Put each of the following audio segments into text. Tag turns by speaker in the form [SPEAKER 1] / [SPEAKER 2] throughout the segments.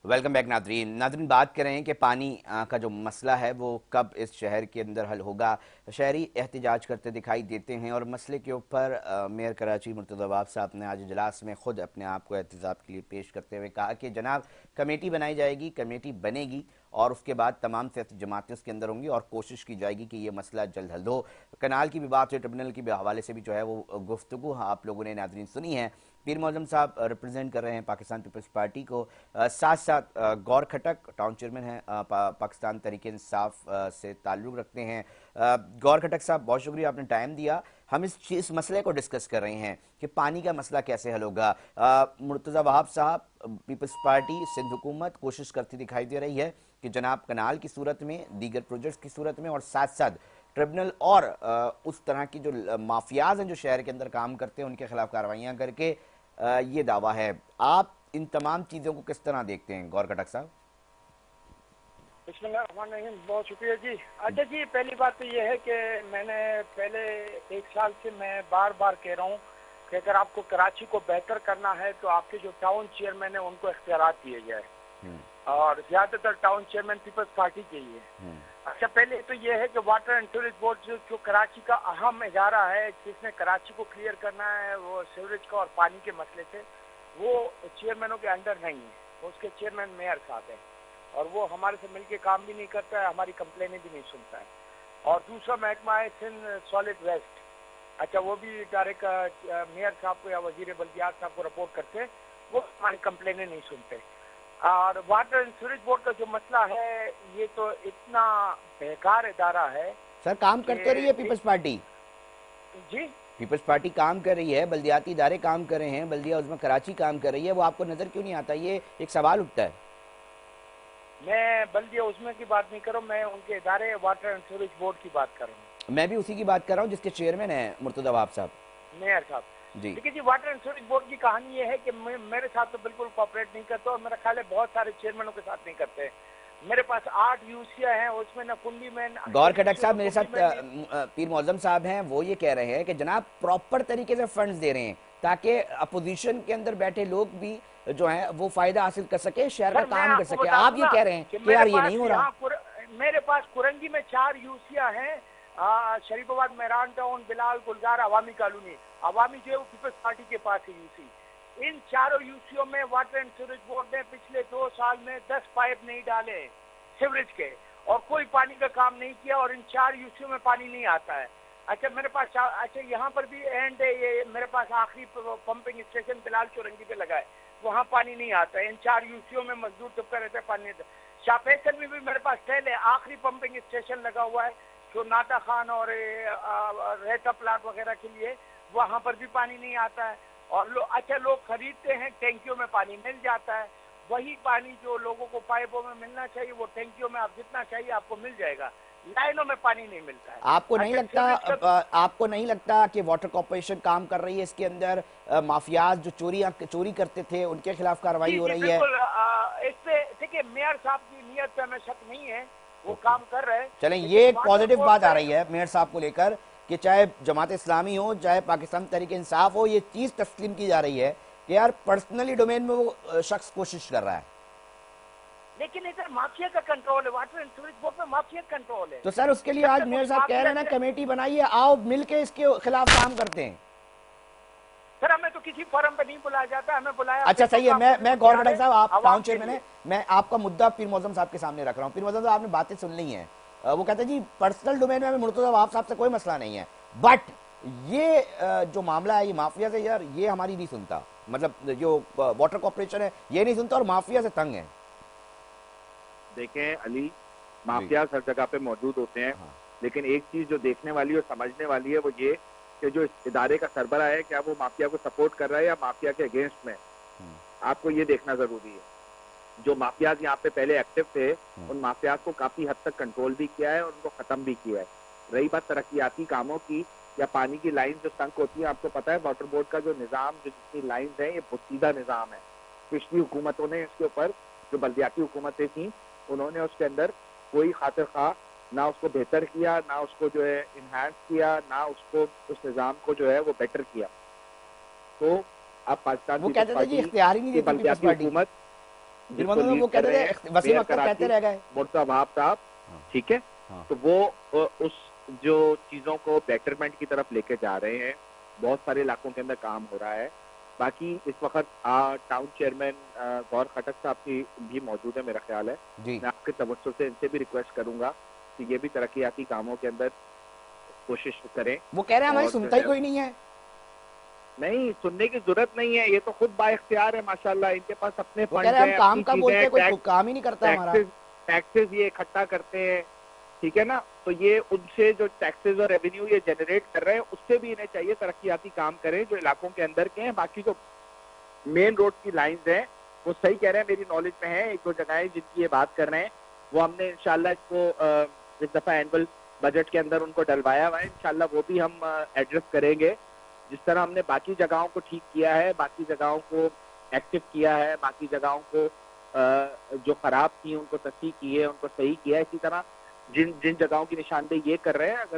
[SPEAKER 1] Welcome back Nadreen. बात कर रहे हैं कि पानी का जो मसला है वो कब इस शहर के अंदर हल होगा। शहरी एहतिजाज करते दिखाई देते हैं और मसले के ऊपर मेयर कराची मुर्तज़ा वहाब साहब ने आज इजलास में ख़ुद अपने आप को एहतिजाज के लिए पेश करते हुए कहा कि जनाब कमेटी बनाई जाएगी, कमेटी बनेगी और उसके बाद तमाम सियासी जमातें उसके अंदर होंगी और कोशिश की जाएगी कि ये मसला जल्द हल हो। कनाल की भी बात है, ट्रिब्यूनल के भी हवाले से भी जो है वो गुफ्तगू आप लोगों ने नाज़रीन सुनी है। पीर मौज़म साहब रिप्रेजेंट कर रहे हैं पाकिस्तान पीपल्स पार्टी को, साथ साथ गौर खटक टाउन चेयरमैन हैं, पाकिस्तान तहरीक इंसाफ से ताल्लुक़ रखते हैं। गौर खटक साहब, बहुत शुक्रिया आपने टाइम दिया। हम इस मसले को डिस्कस कर रहे हैं कि पानी का मसला कैसे हल होगा। मुर्तज़ा वहाब साहब, पीपल्स पार्टी सिंध हुकूमत कोशिश करती दिखाई दे रही है कि जनाब कनाल की सूरत में, दीगर प्रोजेक्ट्स की सूरत में और साथ साथ ट्रिब्यूनल और उस तरह की जो माफियाज हैं जो शहर के अंदर काम करते हैं उनके खिलाफ कार्रवाइयाँ करके ये दावा है। आप इन तमाम चीज़ों को किस तरह देखते हैं गौर खटक साहब?
[SPEAKER 2] बिस्मिल्लाहिर्रहमानिर्रहीम, बहुत शुक्रिया जी। अच्छा जी, पहली बात तो ये है कि मैंने पहले 1 साल से मैं बार बार कह रहा हूँ कि अगर आपको कराची को बेहतर करना है तो आपके जो टाउन चेयरमैन है उनको इख्तियारात दिए जाए और ज्यादातर टाउन चेयरमैन पीपल्स पार्टी के ही है। अच्छा, पहले तो ये है कि वाटर एंड सीवरेज बोर्ड जो कराची का अहम इदारा है जिसने कराची को क्लियर करना है वो सीवरेज का और पानी के मसले से, वो चेयरमैनों के अंडर नहीं है। उसके चेयरमैन मेयर साहब हैं और वो हमारे से मिलके काम भी नहीं करता है, हमारी कंप्लेनें भी नहीं सुनता है। और दूसरा महकमा है सिंध सॉलिड वेस्ट। अच्छा, वो भी डायरेक्ट मेयर साहब को या वजीर बल्दियात साहब को रिपोर्ट करते हैं, वो हमारी कंप्लेनें नहीं सुनते। और वाटर एंड सीवरेज बोर्ड का जो मसला है ये तो इतना बेकार इदारा है।
[SPEAKER 1] सर, काम करते रही है पीपल्स पार्टी
[SPEAKER 2] जी,
[SPEAKER 1] पीपल्स पार्टी काम कर रही है, बल्दियाती इदारे काम कर रहे हैं, बल्दिया उज़्मा कराची काम कर रही है, वो आपको नजर क्यों नहीं आता? ये एक सवाल उठता है।
[SPEAKER 2] मैं बल्दिया उज़्मा की बात नहीं कर रहा हूँ, मैं उनके इदारे वाटर एंड सीवरेज बोर्ड की बात कर रहा हूँ।
[SPEAKER 1] मैं भी उसी की बात कर रहा हूँ जिसके चेयरमैन है मुर्तज़ा वहाब साहब,
[SPEAKER 2] मेयर साहब
[SPEAKER 1] जी।
[SPEAKER 2] देखिए जी, वाटर एंड सीवरेज बोर्ड की कहानी ये है कि मेरे साथ तो बिल्कुल कोऑपरेट नहीं करते और मेरा ख्याल है बहुत सारे चेयरमैनों के साथ नहीं करते। मेरे पास 8 यूसीआ हैं, उसमें न कुंडी में
[SPEAKER 1] गौर खटक साहब मेरे साथ पीर मौज़म साहब हैं, वो ये कह रहे हैं कि जनाब प्रॉपर तरीके से फंड्स दे रहे हैं ताकि अपोजिशन के अंदर बैठे लोग भी जो हैं वो फायदा हासिल कर सके, शहर का काम कर सके। आप ये कह रहे हैं कि यार ये नहीं हो रहा।
[SPEAKER 2] मेरे पास कुरंगी में 4 यूसीआ हैं, शरीफाबाद, मेहरान टाउन, बिलाल, गुलजार, अवामी कॉलोनी। अवामी जो है वो पीपल्स पार्टी के पास है यूसी। इन चारों यूसीओ में वाटर एंड सीवरेज बोर्ड ने पिछले 2 साल में 10 पाइप नहीं डाले सीवरेज के और कोई पानी का काम नहीं किया और इन 4 यूसीओ में पानी नहीं आता है। अच्छा, मेरे पास अच्छा यहाँ पर भी एंड ये मेरे पास आखिरी पंपिंग स्टेशन बिलाल चौरंगी पे लगा है, वहाँ पानी नहीं आता है। इन 4 यूसीओ में मजदूर चुपका रहते हैं, पानी नहीं आता। शाहफैसल में भी मेरे पास पहले आखिरी पंपिंग स्टेशन लगा हुआ है जो नाता खान और रेता प्लाट वगैरह के लिए, वहाँ पर भी पानी नहीं आता है। और लोग खरीदते हैं, टैंकियों में पानी मिल जाता है। वही पानी जो लोगों को पाइपों में मिलना चाहिए वो टैंकियों में आप जितना चाहिए आपको मिल जाएगा, लाइनों में पानी नहीं मिलता है।
[SPEAKER 1] आपको नहीं लगता कि वाटर कॉर्पोरेशन काम कर रही है इसके अंदर? माफियाज जो चोरी करते थे उनके खिलाफ कार्रवाई हो रही है?
[SPEAKER 2] बिल्कुल, इस पे देखिए मेयर साहब की नीयत पे हमें शक नहीं है, वो काम कर रहे हैं।
[SPEAKER 1] चलें, ये एक पॉजिटिव बात आ रही है मेयर साहब को लेकर कि चाहे जमात इस्लामी हो चाहे पाकिस्तान तहरीक इंसाफ हो, ये चीज तस्लीम की जा रही है कि यार पर्सनली डोमेन में वो शख्स कोशिश कर रहा है,
[SPEAKER 2] लेकिन इधर माफिया का कंट्रोल है, वाटर एंड सीवरेज बोर्ड में माफिया कंट्रोल है।
[SPEAKER 1] तो सर उसके लिए आज मेयर साहब कह रहे हैं ना कमेटी बनाइए, आओ मिलके इसके खिलाफ काम करते हैं।
[SPEAKER 2] सर, हमें तो किसी फोरम पे नहीं बुलाया जाता, हमें बुलाया।
[SPEAKER 1] अच्छा सही है, मैं गौर खटक साहब, आप टाउन चेयरमैन है, मैं आपका मुद्दा पीर मौज़म साहब के सामने रख रहा हूँ। पीर मौज़म साहब, आपने बातें सुन ली हैं, वो कहते हैं जी पर्सनल डोमेन में मुर्तज़ा वहाब साहब से कोई मसला नहीं है, बट ये जो मामला है ये माफिया से, यार ये हमारी नहीं सुनता, मतलब जो वाटर कॉर्पोरेशन है ये नहीं सुनता और माफिया से तंग है।
[SPEAKER 3] देखें अली, माफिया हर जगह पे मौजूद होते हैं, लेकिन एक चीज जो देखने वाली और समझने वाली है वो ये कि जो इस इदारे का सरबरा है क्या वो माफिया को सपोर्ट कर रहा है या माफिया के अगेंस्ट में, आपको ये देखना जरूरी है। जो माफियाज यहाँ पे पहले एक्टिव थे उन माफियाज को काफी हद तक कंट्रोल भी किया है और उनको खत्म भी किया है। रही बात तरक्याती कामों की या पानी की लाइन जो संक होती है, आपको पता है वाटर बोर्ड का जो निज़ाम, जो जितनी लाइन है ये सीधा निज़ाम है। पिछली हुकूमतों ने इसके ऊपर, जो बल्दियाती हुकूमतें थी, उन्होंने उसके अंदर कोई खातिर खा ना उसको बेहतर किया, ना उसको जो है इनहांस किया, ना उसको उस निज़ाम को जो है वो बेटर किया। तो अब पाकिस्तान
[SPEAKER 1] वो कहते थे जी इख्तियार ही नहीं देती पीपल्स पार्टी।
[SPEAKER 3] हुकूमत
[SPEAKER 1] پھر مطلب وہ کہتے تھے وسیم اختر کہتے رہ گئے
[SPEAKER 3] مرتضی وہاب صاحب، ٹھیک ہے، تو وہ اس جو چیزوں کو بیٹرمنٹ کی طرف لے کے جا رہے ہیں، بہت سارے علاقوں کے اندر کام ہو رہا ہے. باقی اس وقت ٹاؤن چیئرمین غور خٹک صاحب کی بھی موجود ہے میرا خیال ہے. میں آپ کے توسط سے ان سے بھی ریکویسٹ کروں گا کہ یہ بھی ترقیاتی کاموں کے اندر کوشش کریں.
[SPEAKER 1] وہ کہہ رہے ہیں ہماری سنتا ہی کوئی نہیں ہے. نہیں
[SPEAKER 3] سننے کی ضرورت نہیں ہے، یہ تو خود با اختیار ہے ماشاءاللہ. ان کے پاس اپنے
[SPEAKER 1] فنڈ ہیں، کام کا بولتے ہیں، کوئی کام ہی نہیں کرتا ہمارا.
[SPEAKER 3] ٹیکسز یہ اکٹھا کرتے ہیں، ٹھیک ہے نا، تو یہ ان سے جو ٹیکسز اور ریونیو یہ جنریٹ کر رہے ہیں اس سے بھی انہیں چاہیے ترقیاتی کام کریں جو علاقوں کے اندر کے ہیں. باقی جو مین روڈ کی لائنز ہیں وہ صحیح کہہ رہے ہیں، میری نالج میں ہے ایک دو جگہیں جن کی یہ بات کر رہے ہیں، وہ ہم نے انشاءاللہ اس کو اس دفعہ اینول بجٹ کے اندر ان کو ڈلوایا ہوا ہے. انشاءاللہ وہ بھی ہم ایڈریس کریں گے. جس طرح ہم نے باقی جگہوں کو ٹھیک کیا ہے، باقی جگہوں کو ایکٹیو کیا ہے، باقی جگہوں کو جو خراب تھی ان کو تصحیح کی ہے، ان کو صحیح کیا ہے، اسی طرح جن جگہوں کی نشاندہی یہ کر رہے ہیں اگر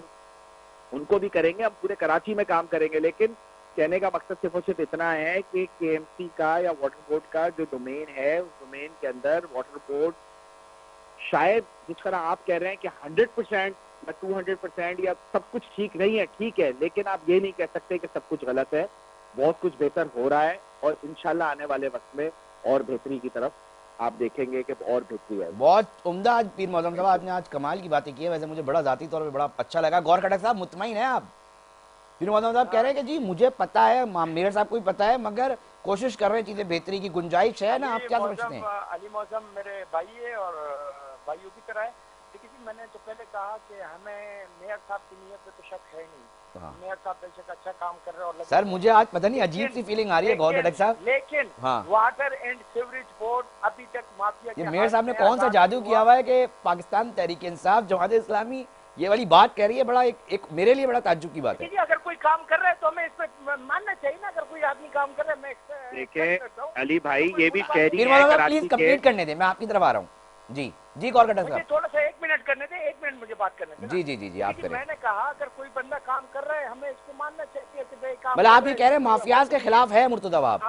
[SPEAKER 3] ان کو بھی کریں گے. ہم پورے کراچی میں کام کریں گے. لیکن کہنے کا مقصد صرف اور صرف اتنا ہے کہ کے ایم سی کا یا واٹر بورڈ کا جو ڈومین ہے اس ڈومین کے اندر واٹر بورڈ شاید جس طرح آپ کہہ رہے ہیں کہ 100% یا 200% یا سب کچھ ٹھیک نہیں ہے، ٹھیک ہے، لیکن آپ یہ نہیں کہہ سکتے کہ سب کچھ غلط ہے. بہت کچھ بہتر ہو رہا ہے اور انشاءاللہ آنے والے وقت میں اور بہتری کی طرف آپ دیکھیں گے کہ اور بہتری ہے.
[SPEAKER 1] بہت عمدہ آج پیر معظم صاحب آپ نے آج کمال کی باتیں کی ہے. ویسے مجھے بڑا ذاتی طور پہ بڑا اچھا لگا. غور خٹک صاحب مطمئن ہیں آپ؟ پیر معظم صاحب کہہ رہے ہیں کہ جی مجھے پتا ہے، میئر صاحب کو بھی پتا ہے، مگر کوشش کر رہے ہیں چیزیں بہتری کی گنجائش ہے نا. آپ کیا سمجھتے ہیں؟
[SPEAKER 2] علی معظم میرے بھائی ہے اور بھائیوں کی طرح ہے. لیکن میں نے تو پہلے کہا کہ ہمیں میئر صاحب کی نیت پہ تو شک ہے نہیں. میئر صاحب بے شک اچھا کام کر رہے ہیں. اور
[SPEAKER 1] سر مجھے آج پتہ نہیں عجیب سی فیلنگ آ رہی ہے غور خٹک صاحب.
[SPEAKER 2] لیکن واٹر اینڈ سیوریج بورڈ ابھی تک مافیا
[SPEAKER 1] یہ میئر صاحب نے کون سا جادو کیا ہوا ہے کہ پاکستان تحریک انصاف جماعت اسلامی یہ والی بات کہہ رہی ہے؟ بڑا ایک میرے لیے بڑا تعجب کی بات ہے.
[SPEAKER 2] اگر کوئی کام کر رہا ہے تو ہمیں اس پہ ماننا چاہیے نا. اگر کوئی آدمی کام کر رہا ہے
[SPEAKER 3] دیکھیں علی بھائی یہ بھی شہری
[SPEAKER 1] پیر معظم صاحب پلیز کمپلیٹ کرنے دیں، میں آپ کی طرف آ رہا ہوں. جی جی غور خٹک صاحب
[SPEAKER 2] تھوڑا سا 1 منٹ کرنے دیں. 1 منٹ مجھے بات کرنے دیں.
[SPEAKER 1] جی جی جی جی آپ کریں.
[SPEAKER 2] میں نے کہا اگر کوئی بندہ کام کر رہا ہے ہمیں اس کو ماننا چاہیے کہ بھائی کام.
[SPEAKER 1] بھلا آپ یہ کہہ رہے ہیں مافیاز کے خلاف ہے مرتضی وہاب.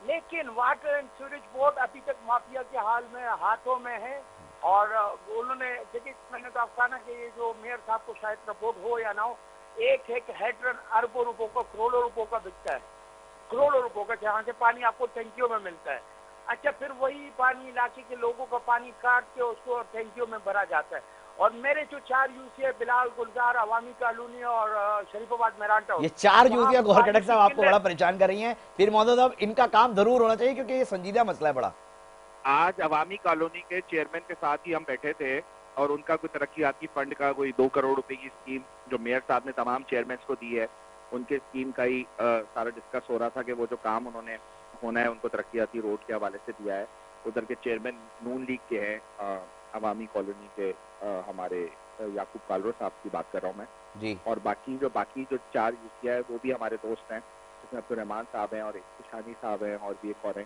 [SPEAKER 2] لیکن واٹر اینڈ سیوریج بورڈ ابھی تک مافیا کے حال میں ہاتھوں میں ہے. اور انہوں نے دیکھیے میں نے تو آپ کہا نا کہ یہ جو میئر صاحب کو شاید رپورٹ ہو یا نہ ہو، ایک ہیڈرن اربوں روپوں کا، کروڑوں روپوں کا بکتا ہے. کروڑوں روپوں کا، جہاں سے پانی آپ کو ٹینکیوں میں ملتا ہے. اچھا پھر وہی پانی علاقے کے لوگوں کا پانی کاٹ کے اس کو ٹینکیوں میں بھرا جاتا ہے. اور میرے جو 4 یوسی ہے، بلال گلزار، عوامی کالونی اور شریف آباد میران ٹاؤن،
[SPEAKER 1] یہ 4 یوزیاں غور خٹک صاحب آپ کو بڑا پریشان کر رہی ہیں. پھر موضوع صاحب ان کا کام ضرور ہونا چاہیے کیونکہ یہ سنجیدہ مسئلہ ہے بڑا.
[SPEAKER 3] آج عوامی کالونی کے چیئرمین کے ساتھ ہی ہم بیٹھے تھے اور ان کا کوئی ترقیاتی فنڈ کا کوئی 2 کروڑ روپے کی اسکیم جو میئر صاحب نے تمام چیئرمینس کو دی ہے، ان کے اسکیم کا ہی سارا ڈسکس ہو رہا تھا کہ وہ جو کام انہوں نے ہونا ہے ان کو ترقیاتی روڈ کے حوالے سے دیا ہے. ادھر کے چیئرمین نون لیگ کے ہیں عوامی کالونی کے ہمارے یعقوب کالرو صاحب کی بات کر رہا ہوں میں
[SPEAKER 1] جی.
[SPEAKER 3] اور باقی جو 4 یوسیہ ہے وہ بھی ہمارے دوست ہیں، جس میں عبدالرحمان صاحب ہیں اور ایک شانی صاحب ہیں اور بھی ایک اور ہیں.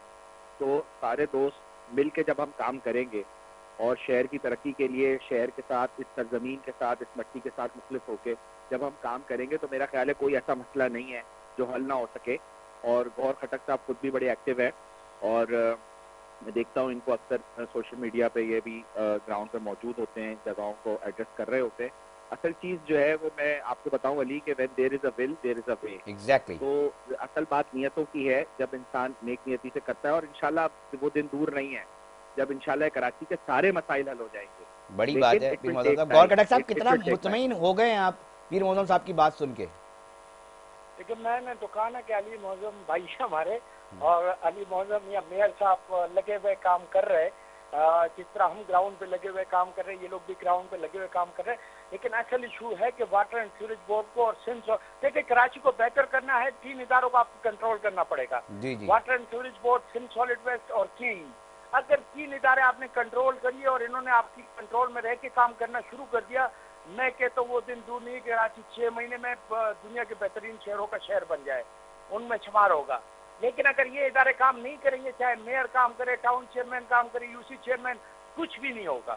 [SPEAKER 3] تو سارے دوست مل کے جب ہم کام کریں گے اور شہر کی ترقی کے لیے شہر کے ساتھ، اس سرزمین کے ساتھ، اس مٹی کے ساتھ مخلص ہو کے جب ہم کام کریں گے تو میرا خیال ہے کوئی ایسا مسئلہ نہیں ہے جو حل نہ ہو سکے. اور غور خٹک صاحب خود بھی بڑے ایکٹیو ہیں اور میں دیکھتا ہوں ان کو اکثر سوشل میڈیا پہ یہ بھی گراؤنڈ پہ موجود ہوتے ہیں، جگہوں کو ایڈریس کر رہے ہوتے ہیں. اصل چیز جو ہے وہ میں آپ کو بتاؤں علی کہ when there is a will there is a way.
[SPEAKER 1] Exactly.
[SPEAKER 3] تو اصل بات نیتوں کی ہے. جب انسان نیک نیتی سے کرتا ہے اور انشاءاللہ وہ دن دور نہیں ہے جب انشاءاللہ کراچی کے سارے مسائل حل ہو جائیں گے.
[SPEAKER 1] بڑی بات ہے پیر معظم صاحب. غور خٹک صاحب کتنا مطمئن ہو گئے ہیں آپ پیر معظم صاحب کی بات سن کے؟
[SPEAKER 2] لیکن میں نے تو کہا نا کہ علی معظم بھائی ہمارے اور علی معظم یا میئر صاحب لگے ہوئے کام کر رہے. جس طرح ہم گراؤنڈ پہ لگے ہوئے کام کر رہے ہیں، یہ لوگ بھی گراؤنڈ پہ لگے ہوئے کام کر رہے ہیں. لیکن اصل ایشو ہے کہ واٹر اینڈ سیوریج بورڈ کو اور دیکھیں کراچی کو بہتر کرنا ہے، 3 اداروں کو آپ کو کنٹرول کرنا پڑے گا. Water and sewerage board, Sindh solid waste اور کلین. اگر 3 ادارے آپ نے کنٹرول کریے اور انہوں نے آپ کی کنٹرول میں رہ کے کام کرنا شروع کر دیا، میں کہتا ہوں وہ دن دور نہیں کہ کراچی 6 مہینے میں دنیا کے بہترین شہروں کا شہر بن جائے، ان میں شمار ہوگا. لیکن اگر یہ ادارے کام نہیں کریں گے، چاہے میئر کام کرے، ٹاؤن چیئرمین کام کرے، یو سی چیئرمین، کچھ بھی نہیں ہوگا.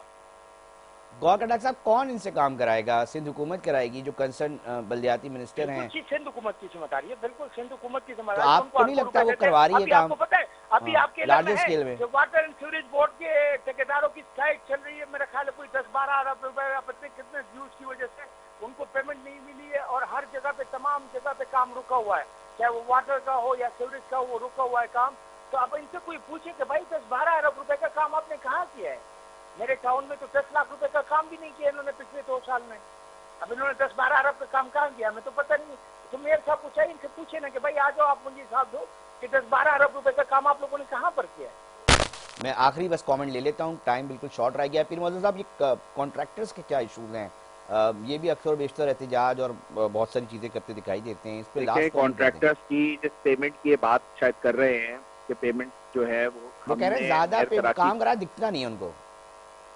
[SPEAKER 1] गौर का डॉक्टर साहब कौन इनसे काम कराएगा? सिंध हुकूमत कराएगी, जो कंसर्न बल्दियाती मिनिस्टर हैं?
[SPEAKER 2] बिल्कुल सिंध हुकूमत की जिम्मेदारी है, बिल्कुल सिंध हुकूमत की
[SPEAKER 1] तो
[SPEAKER 2] जिम्मेदारी है।
[SPEAKER 1] आपको नहीं लगता वो करवा रही है
[SPEAKER 2] अभी
[SPEAKER 1] काम?
[SPEAKER 2] आपको पता है, अभी
[SPEAKER 1] हाँ,
[SPEAKER 2] आपके इलाके
[SPEAKER 1] लार्जर
[SPEAKER 2] में
[SPEAKER 1] स्केल
[SPEAKER 2] है
[SPEAKER 1] में।
[SPEAKER 2] जो वाटर एंड सीवरेज बोर्ड के ठेकेदारों की स्ट्राइक चल रही है, मेरा ख्याल है कोई 10-12 अरब रुपए पता कितने ड्यूज की वजह से उनको पेमेंट नहीं मिली है, और हर जगह पे, तमाम जगह पे काम रुका हुआ है, चाहे वो वाटर का हो या सीवरेज का हो, वो रुका हुआ है काम। तो अब इनसे कोई पूछे कि भाई 10-12 अरब रुपए का काम आपने कहाँ किया है? मेरे टाउन में तो 10 लाख रुपए का काम भी नहीं किया इन्होंने पिछले 2 साल में। अब इन्होंने 10-12 अरब का काम कहाँ किया, हमें तो पता नहीं। तो मेयर साहब को चाहिए इनसे पूछे ना कि भाई आ जाओ, आप मुझे हिसाब दो कि 10-12 अरब रुपए का काम आप लोगों ने कहाँ पर किया है।
[SPEAKER 1] मैं आखिरी बस कमेंट ले लेता हूँ, टाइम बिल्कुल शॉर्ट रह गया। पीर मौजूद साहब, ये कॉन्ट्रैक्टर्स के क्या इशूज हैं? ये भी अक्सर बेशतर एहतजाज और बहुत सारी चीजें करते दिखाई देते हैं। इस पे लास्ट
[SPEAKER 3] कॉन्ट्रैक्टर्स की जिस पेमेंट की बात शायद कर रहे हैं कि पेमेंट जो है
[SPEAKER 1] वो कह रहे हैं ज्यादा काम करा दिखता नहीं है उनको।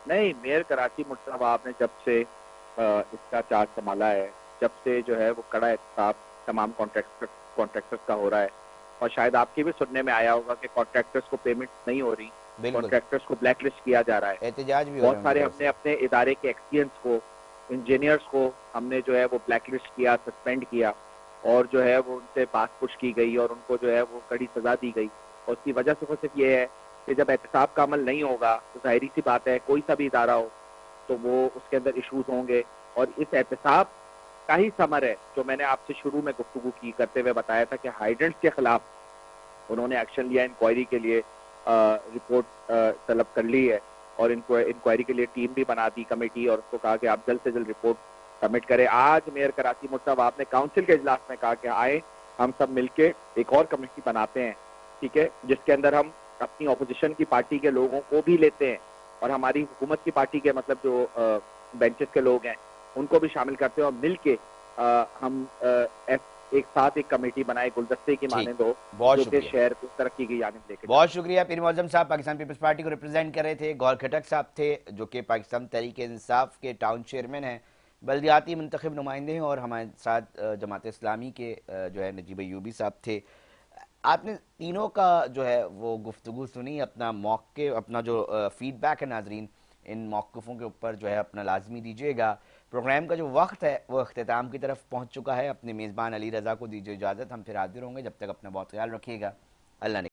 [SPEAKER 3] नहीं, मेयर कराची मुर्तज़ा अवाब ने जब से इसका चार्ज संभाला है, जब से जो है वो कड़ा एहतसाब तमाम कॉन्ट्रैक्टर्स का हो रहा है, और शायद आपके भी सुनने में आया होगा कि कॉन्ट्रैक्टर्स को पेमेंट नहीं हो रही, कॉन्ट्रैक्टर्स को ब्लैक लिस्ट किया जा रहा है।
[SPEAKER 1] एहतजाज भी
[SPEAKER 3] बहुत सारे हमने अपने इदारे के एक्सपीरियंस को, इंजीनियर्स को हमने जो है वो ब्लैक लिस्ट किया, सस्पेंड किया, और जो है वो उनसे बात पुश की गई और उनको जो है वो कड़ी सजा दी गई। और उसकी वजह सिर्फ ये है कि जब एहतसाब का अमल नहीं होगा तो जाहिर सी बात है कोई सा भी इदारा हो तो वो उसके अंदर इशूज होंगे, और इस एहतसाब का ही समर है जो मैंने आपसे शुरू में गुफ्तगू की करते हुए बताया था कि हाइड्रेंट्स के खिलाफ उन्होंने एक्शन लिया, इंक्वायरी के लिए रिपोर्ट तलब कर ली है, और इंक्वायरी के लिए टीम भी बना दी कमेटी, और उसको कहा कि आप जल्द से जल्द रिपोर्ट सबमिट करें। आज मेयर कराची मुर्तज़ा अवाब ने काउंसिल के इजलास में कहा कि आए हम सब मिलके एक और कमेटी बनाते हैं, ठीक है, जिसके अंदर हम अपनी अपोजिशन की पार्टी के लोगों को भी लेते हैं और हमारी हुकूमत की पार्टी के मतलब जो बेंचेस के लोग हैं उनको भी शामिल करते हैं, और मिल के हम एक साथ एक कमेटी बनाए गुलदस्ते की मानंद हो, जो कि शहर को तरक्की की जानिब लेके।
[SPEAKER 1] बहुत शुक्रिया। पीर मौजम साहब पाकिस्तान पीपल्स पार्टी को रिप्रेजेंट कर रहे थे। गौर खटक साहब थे जो कि पाकिस्तान तहरीक इंसाफ के टाउन चेयरमैन हैं, बल्दियाती मुंतखब नुमाइंदे हैं, और हमारे साथ जमात इस्लामी के जो है नजीब अयूबी साहब थे। आपने तीनों का जो है वो गुफ्तगू सुनी। अपना मौके, अपना जो फीडबैक है नाजरीन, इन मौक़िफ़ों के ऊपर जो है अपना लाजमी दीजिएगा। प्रोग्राम का जो वक्त है वो अख्तिताम की तरफ पहुंच चुका है। अपने मेज़बान अली रज़ा को दीजिए इजाज़त, हम फिर हाजिर होंगे। जब तक अपना बहुत ख्याल रखिएगा। अल्लाह ने